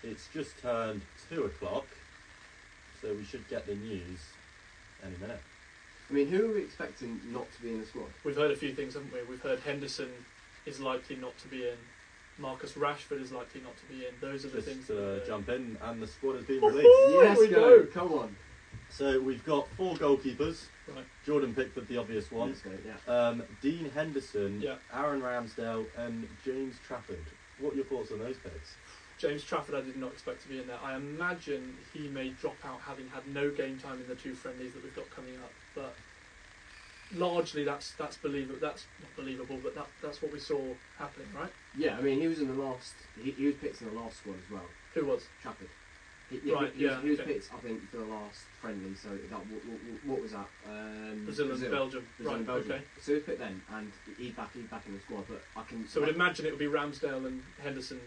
it's just turned 2 o'clock, so we should get the news any minute. I mean, who are we expecting not to be in the squad? We've heard a few things, haven't we? We've heard Henderson is likely not to be in. Marcus Rashford is likely not to be in. Those are the things that jump in, and the squad has been released. Yes, we go. Come on. So we've got 4 goalkeepers. Right. Jordan Pickford, the obvious one. Let's go, yeah. Dean Henderson, Yeah. Aaron Ramsdale, and James Trafford. What are your thoughts on those picks? James Trafford I did not expect to be in there. I imagine he may drop out having had no game time in the 2 friendlies that we've got coming up. But largely that's believable. That's not believable, but that's what we saw happening, right? Yeah, I mean, he was in the last... He was picked in the last squad as well. Who was? Trafford. He was picked, I think, for the last friendly. So what was that? Brazil and Belgium. Brazil and Right. Belgium. Okay. So he was picked then, and he's back in the squad. But I can. So we'd imagine it would be Ramsdale and Henderson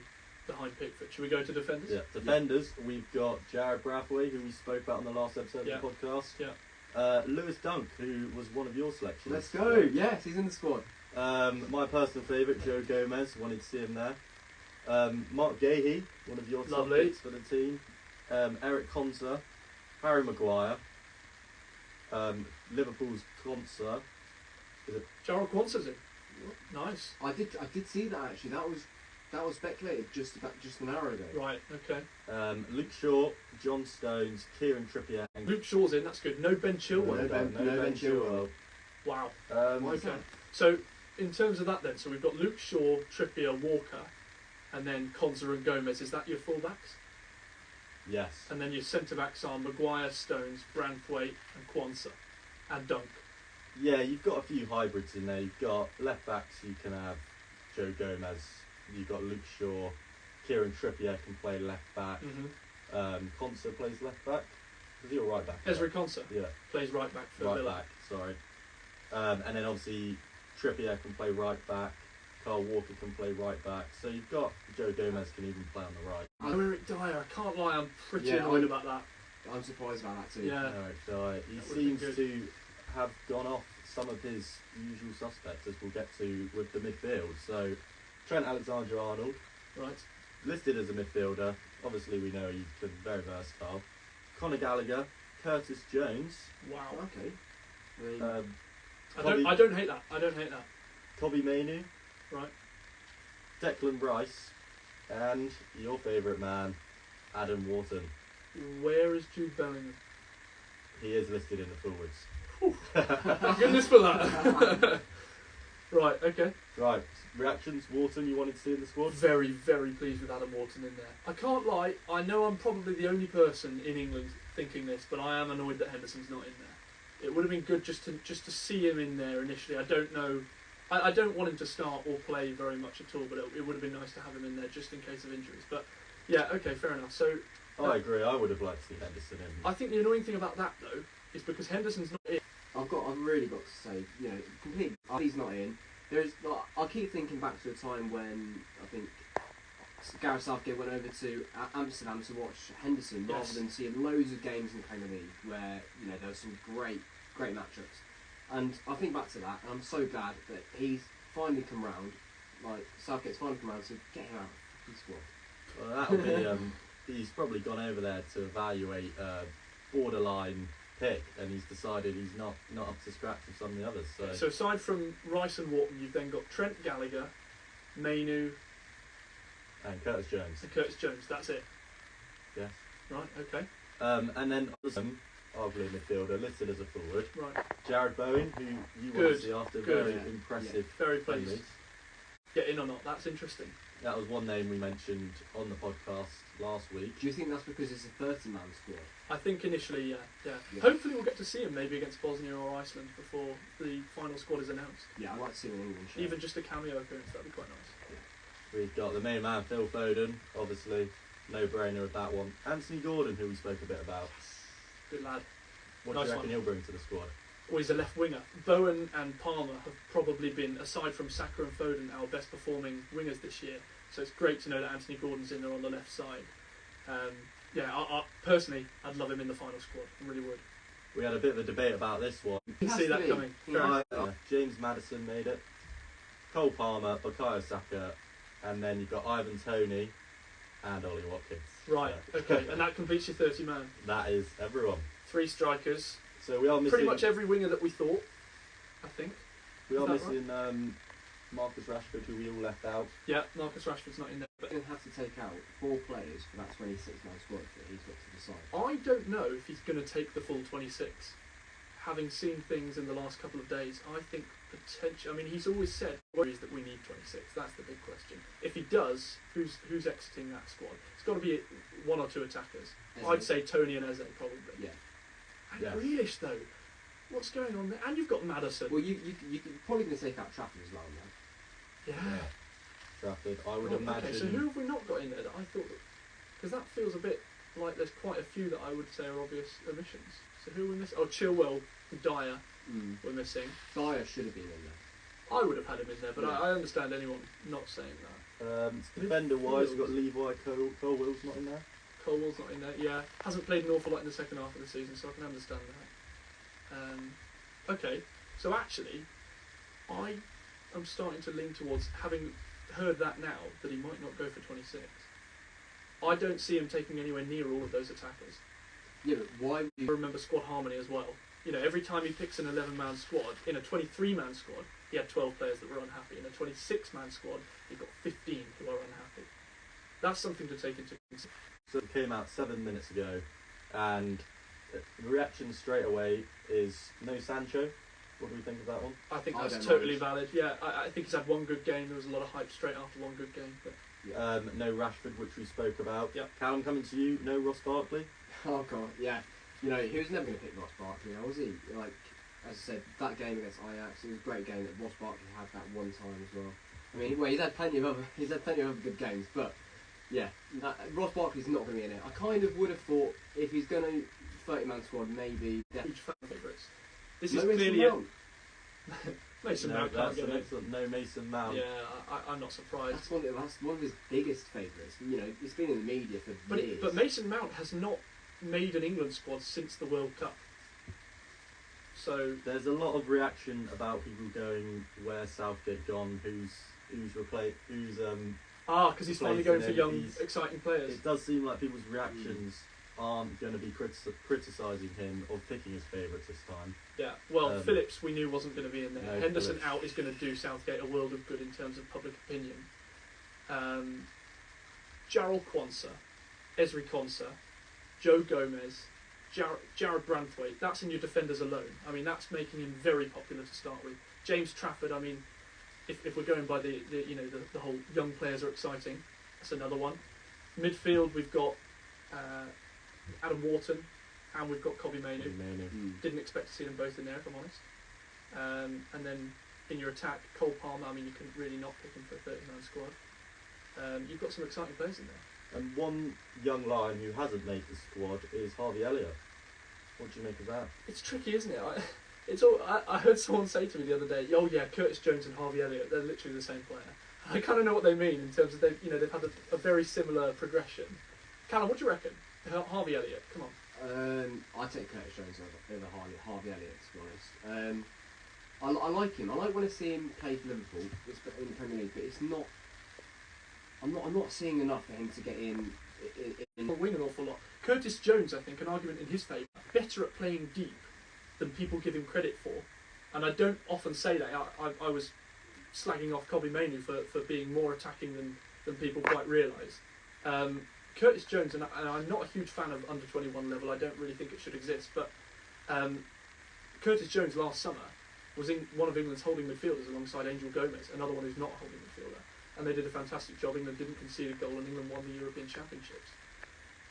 behind Pickford. Should we go to defenders? Yeah, defenders. We've got Jared Brathwaite, who we spoke about in the last episode of the podcast. Yeah. Lewis Dunk, who was one of your selections. Let's go. Yes, he's in the squad. My personal favourite, Joe Gomez. Wanted to see him there. Mark Gahey, one of your top Lovely. picks for the team. Eric Konsa, Harry Maguire, Liverpool's Konsa. Jarrell Quansah's in. Nice. I did see that actually. That was speculated just an hour ago. Right. Okay. Luke Shaw, John Stones, Kieran Trippier. And Luke Shaw's in. That's good. No Ben Chilwell. No Ben Chilwell. Wow. Why is Okay. that? So in terms of that, then, so we've got Luke Shaw, Trippier, Walker, and then Konsa and Gomez. Is that your fullbacks? Yes. And then your centre backs are Maguire, Stones, Branthwaite, and Quansah, and Dunk. Yeah, you've got a few hybrids in there. You've got left backs. You can have Joe Gomez. You've got Luke Shaw. Kieran Trippier can play left back. Konsa plays left back. Is he a right back? Ezri Konsa Yeah. plays right back for Right Villa. back. Sorry. And then obviously Trippier can play right back. Carl Walker can play right back. So you've got Joe Gomez can even play on the right. Eric Dyer, I can't lie, I'm pretty Yeah, annoyed about that. I'm surprised about that too. Yeah. Eric Dyer. He That would've been seems to have gone off some of his usual suspects, as we'll get to with the midfield. So Trent Alexander-Arnold, Right. listed as a midfielder. Obviously, we know he's been very versatile. Conor Gallagher, Curtis Jones, Wow. Okay. I mean, I don't hate that. I don't hate that. Kobbie Mainoo, Right. Declan Rice, and your favourite man, Adam Wharton. Where is Jude Bellingham? He is listed in the forwards. Thank goodness for that. Right, okay. Right, reactions, Wharton, you wanted to see in the squad? Very, very pleased with Adam Wharton in there. I can't lie, I know I'm probably the only person in England thinking this, but I am annoyed that Henderson's not in there. It would have been good just to see him in there initially. I don't know. I don't want him to start or play very much at all, but it would have been nice to have him in there just in case of injuries. But yeah, okay, fair enough. So I agree, I would have liked to see Henderson in. I think the annoying thing about that though is because Henderson's not in. I've really got to say, completely. He's not in. I keep thinking back to a time when I think Gareth Southgate went over to Amsterdam to watch Henderson, Yes. rather than seeing loads of games in the Premier League where there were some great matchups. And I think back to that, and I'm so glad that he's finally come round. Like Southgate's finally come round to get him out of the squad. Well, that'll be. He's probably gone over there to evaluate borderline pick, and he's decided he's not up to scratch with some of the others. So aside from Rice and Wharton, you've then got Trent Gallagher, Mainoo, and Curtis Jones. and Curtis Jones. That's it. Yes. Right. Okay. And then arguably a midfielder listed as a forward. Right. Jared Bowen, who you want Good, to see after good. very Yeah. impressive Very pleased. friendlies. Get in or not? That's interesting. That was one name we mentioned on the podcast last week. Do you think that's because it's a 30-man squad? I think initially, yeah. Yeah. Hopefully, we'll get to see him maybe against Bosnia or Iceland before the final squad is announced. Yeah, I'd like to see him in England. Sure. Even just a cameo appearance, that'd be quite nice. We've got the main man, Phil Foden, obviously, no-brainer with that one. Anthony Gordon, who we spoke a bit about. Good lad. What Nice do you reckon one. he'll bring to the squad? Or he's a left winger. Bowen and Palmer have probably been, aside from Saka and Foden, our best performing wingers this year. So it's great to know that Anthony Gordon's in there on the left side. I personally, I'd love him in the final squad. I really would. We had a bit of a debate about this one. You can see that coming. Yeah. Fair enough. James Maddison made it. Cole Palmer, Bukayo Saka, and then you've got Ivan Toney, and Ollie Watkins. Right, So okay, and that completes your 30-man. that is everyone. 3 strikers. So we are missing Pretty much every winger that we thought, I think. We are Is that missing Marcus Rashford, who we all left out. Yeah, Marcus Rashford's not in there. He's going to have to take out 4 players for that 26-man squad that he's got to decide. I don't know if he's going to take the full 26. Having seen things in the last couple of days, I think potentially. I mean, he's always said worries that we need 26. That's the big question. If he does, who's exiting that squad? It's got to be 1 or 2 attackers. Eze. I'd say Tony and Eze probably. Yeah. And Yes. Grealish though, what's going on there? And you've got Maddison. Well, you probably going to take out Trafford as well now. yeah. Trafford. I would Well, imagine. Okay, so who have we not got in there that I thought? Because that feels a bit like there's quite a few that I would say are obvious omissions. So who are we missing? Oh, Chilwell, Dyer, we're missing. Dyer should have been in there. I would have had him in there, but Yeah. I understand anyone not saying that. Defender-wise, we've got Levi Colwell's not in there. Colwell's not in there. Yeah, hasn't played an awful lot in the second half of the season, so I can understand that. Okay, so actually, I am starting to lean towards having heard that now that he might not go for 26. I don't see him taking anywhere near all of those attackers. Yeah, but why would I you... remember squad harmony as well. You know, every time he picks an 11-man squad, in a 23-man squad, he had 12 players that were unhappy. In a 26-man squad, he got 15 who are unhappy. That's something to take into consideration. So it came out 7 minutes ago, and the reaction straight away is no Sancho. What do we think of that one? I think I that's don't totally mind. valid. Yeah, I think he's had one good game. There was a lot of hype straight after one good game. But No Rashford, which we spoke about. Yep. Callum, coming to you. No Ross Barkley. Oh, God, yeah. You know, he was never going to pick Ross Barkley, now, was he? Like, as I said, that game against Ajax, it was a great game that Ross Barkley had that one time as well. I mean, well, he's had plenty of other good games, but yeah, Ross Barkley's not going to be in it. I kind of would have thought if he's going to 30-man squad, maybe. huge fan favourites. This No is Mason clearly Mount. Mason No, Mount can't that's get an in. excellent. No Mason Mount. Yeah, I'm not surprised. That's one of his biggest favourites. You know, it's been in the media for years. But Mason Mount has not made an England squad since the World Cup. So There's a lot of reaction about people going, "Where's Southgate gone? Who's replaced? Who's because he's finally going for Replacing young, him, he's- exciting players. It does seem like people's reactions aren't going to be criticising him of picking his favourites this time. Yeah, well, Um, Phillips we knew wasn't going to be in there. no Henderson Phillips. out is going to do Southgate a world of good in terms of public opinion. Jarrell Quansah, Ezri Konsa, Joe Gomez, Jared Branthwaite, that's in your defenders alone. I mean, that's making him very popular to start with. James Trafford, I mean, if we're going by the whole young players are exciting, that's another one. Midfield, we've got Adam Wharton and we've got Kobbie Mainoo. Didn't expect to see them both in there, if I'm honest. And then in your attack, Cole Palmer, I mean, you couldn't really not pick him for a 30-man squad. You've got some exciting players in there. And one young lion who hasn't made the squad is Harvey Elliott. What do you make of that? It's tricky, isn't it? I heard someone say to me the other day, "Oh yeah, Curtis Jones and Harvey Elliott, they're literally the same player." I kind of know what they mean in terms of they've had a very similar progression. Callum, what do you reckon? Harvey Elliott, come on. I'd take Curtis Jones over Harvey Elliott, to be honest. I like him. I like when I see him play for Liverpool in the Premier League, but it's not. I'm not seeing enough for him to get in. He'll win an awful lot. Curtis Jones, I think, an argument in his favour, better at playing deep than people give him credit for. And I don't often say that. I was slagging off Kobbie Mainoo for being more attacking than people quite realise. Curtis Jones, and I'm not a huge fan of under 21 level, I don't really think it should exist, but Curtis Jones last summer was in one of England's holding midfielders alongside Angel Gomez, another one who's not a holding midfielder. And they did a fantastic job. England didn't concede a goal and England won the European Championships.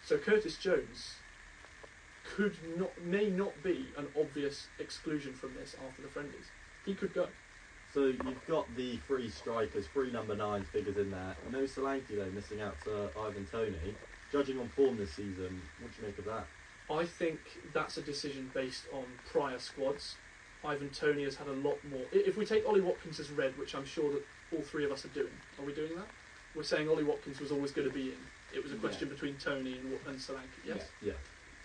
So Curtis Jones may not be an obvious exclusion from this after the friendlies. He could go. So you've got the 3 strikers, 3 number 9 figures in there. No Solanke though, missing out to Ivan Toney. Judging on form this season, what do you make of that? I think that's a decision based on prior squads. Ivan Toney has had a lot more. If we take Ollie Watkins as red, which I'm sure that all 3 of us are doing, are we doing that? We're saying Ollie Watkins was always going to be in. It was a question between Toney and Solanke, yes? Yeah.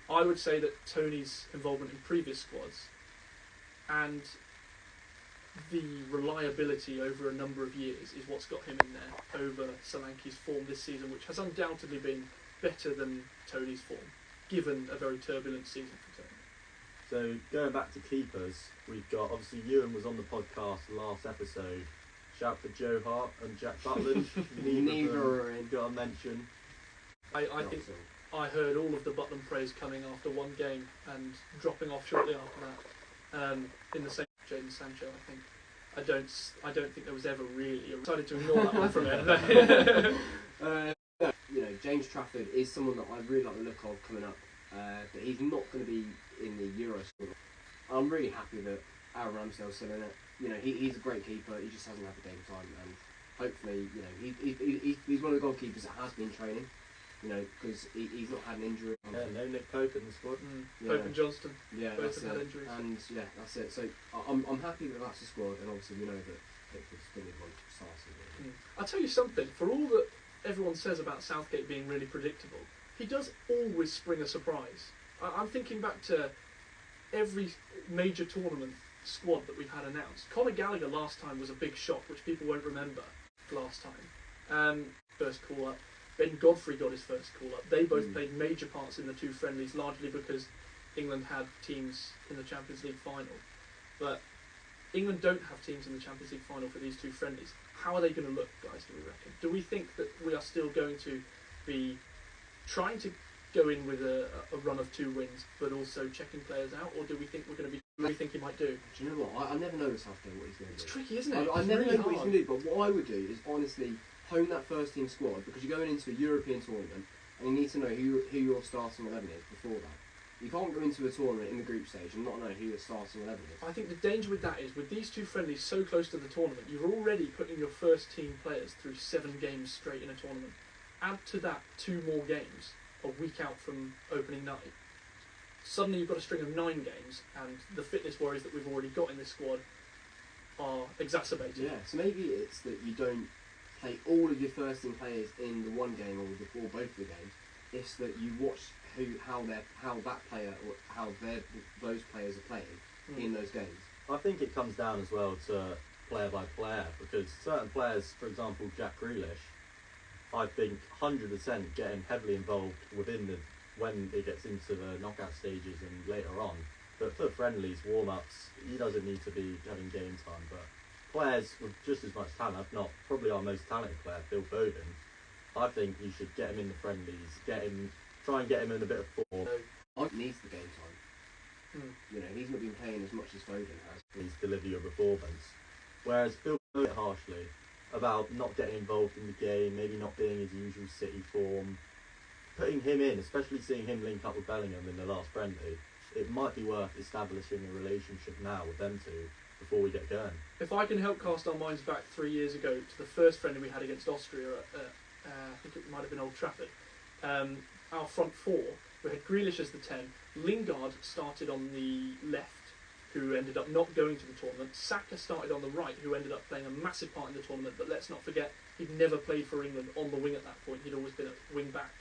I would say that Tony's involvement in previous squads and the reliability over a number of years is what's got him in there over Solanke's form this season, which has undoubtedly been better than Tony's form, given a very turbulent season for Tony. So going back to keepers, we've got, obviously Ewan was on the podcast last episode. Shout for Joe Hart and Jack Butland. Neither are in. Got a mention. I think I heard all of the Butland praise coming after one game and dropping off shortly after that. In the same Jadon Sancho, I think. I don't think there was ever really. I decided to ignore that one from him. You know, James Trafford is someone that I really like the look of coming up, but he's not going to be in the Euro squad. I'm really happy that Aaron Ramsdale's still in it. You know, he's a great keeper. He just hasn't had the game time, and hopefully, you know, he's one of the goalkeepers that has been training. You know, because he's not had an injury. Yeah, no Nick Pope in the squad. Pope and Johnston. Yeah, both have had injuries. And yeah, that's it. So I'm happy that that's the squad, and obviously we know that Pickford's going to be one precisely. I'll tell you something. For all that everyone says about Southgate being really predictable, he does always spring a surprise. I'm thinking back to every major tournament squad that we've had announced. Conor Gallagher last time was a big shock, which people won't remember last time. First call up. Ben Godfrey got his first call up. They both played major parts in the two friendlies, largely because England had teams in the Champions League final. But England don't have teams in the Champions League final for these two friendlies. How are they going to look, guys, do we reckon? Do we think that we are still going to be trying to go in with a run of 2 wins, but also checking players out? Or do we think we're going to be... What do you think he might do? Do you know what? I never know with Southgate what he's going to do. It's tricky, isn't it? I never know what he's going to do, but what I would do is honestly hone that first team squad, because you're going into a European tournament and you need to know who your starting 11 is before that. You can't go into a tournament in the group stage and not know who your starting 11 is. I think the danger with that is, with these two friendlies so close to the tournament, you're already putting your first team players through 7 games straight in a tournament. Add to that 2 more games a week out from opening night. Suddenly you've got a string of 9 games, and the fitness worries that we've already got in this squad are exacerbated. Yeah, so maybe it's that you don't play all of your first team players in the one game or both of the games. It's that you watch how those players are playing in those games. I think it comes down as well to player by player, because certain players, for example Jack Grealish, I think 100% getting heavily involved when it gets into the knockout stages and later on. But for friendlies, warm-ups, he doesn't need to be having game time. But players with just as much talent, if not probably our most talented player, Phil Foden, I think you should get him in the friendlies, try and get him in a bit of form. I needs the game time. You know, he's not been playing as much as Foden has. He's deliver your performance. Whereas Phil Foden harshly about not getting involved in the game, maybe not being his usual City form. Putting him in, especially seeing him link up with Bellingham in the last friendly, it might be worth establishing a relationship now with them two before we get going. If I can help cast our minds back 3 years ago to the first friendly we had against Austria at I think it might have been Old Trafford, our front 4, we had Grealish as the 10, Lingard started on the left, who ended up not going to the tournament. Saka started on the right, who ended up playing a massive part in the tournament, but let's not forget, he'd never played for England on the wing at that point. He'd always been at wing back.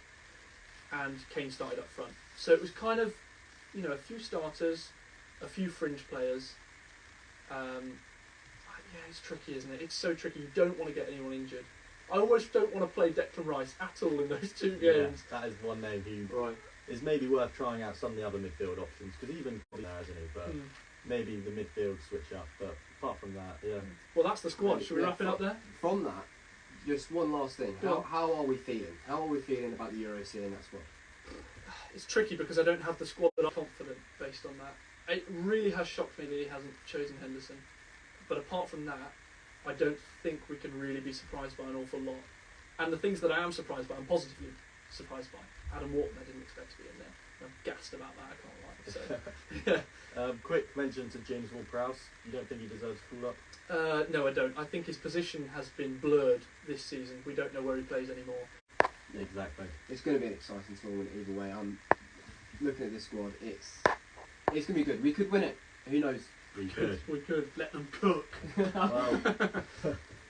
And Kane started up front. So it was kind of, you know, a few starters, a few fringe players. Yeah, it's tricky, isn't it? It's so tricky. You don't want to get anyone injured. I almost don't want to play Declan Rice at all in those 2 games. Yeah, that is one name who is maybe worth trying out some of the other midfield options, because even there, isn't he? But maybe the midfield switch up. But apart from that, yeah. Well, that's the squad. Should we wrap it up there? From that, just one last thing. How are we feeling? How are we feeling about the Euro seeing that squad? It's tricky because I don't have the squad that I'm confident based on that. It really has shocked me that he hasn't chosen Henderson. But apart from that, I don't think we can really be surprised by an awful lot. And the things that I am surprised by, I'm positively surprised by. Adam Wharton, I didn't expect to be in there. I'm gassed about that, I can't lie. So, quick mention to James Ward-Prowse. You don't think he deserves a call up? No, I don't. I think his position has been blurred this season. We don't know where he plays anymore. Exactly. It's going to be an exciting tournament either way. I'm looking at this squad. It's going to be good. We could win it. Who knows? We could. We could. Let them cook.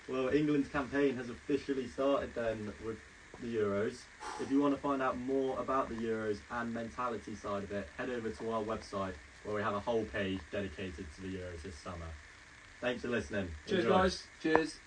Well, England's campaign has officially started then with the Euros. If you want to find out more about the Euros and mentality side of it, head over to our website where we have a whole page dedicated to the Euros this summer. Thanks for listening. Cheers, Enjoy. guys. Cheers.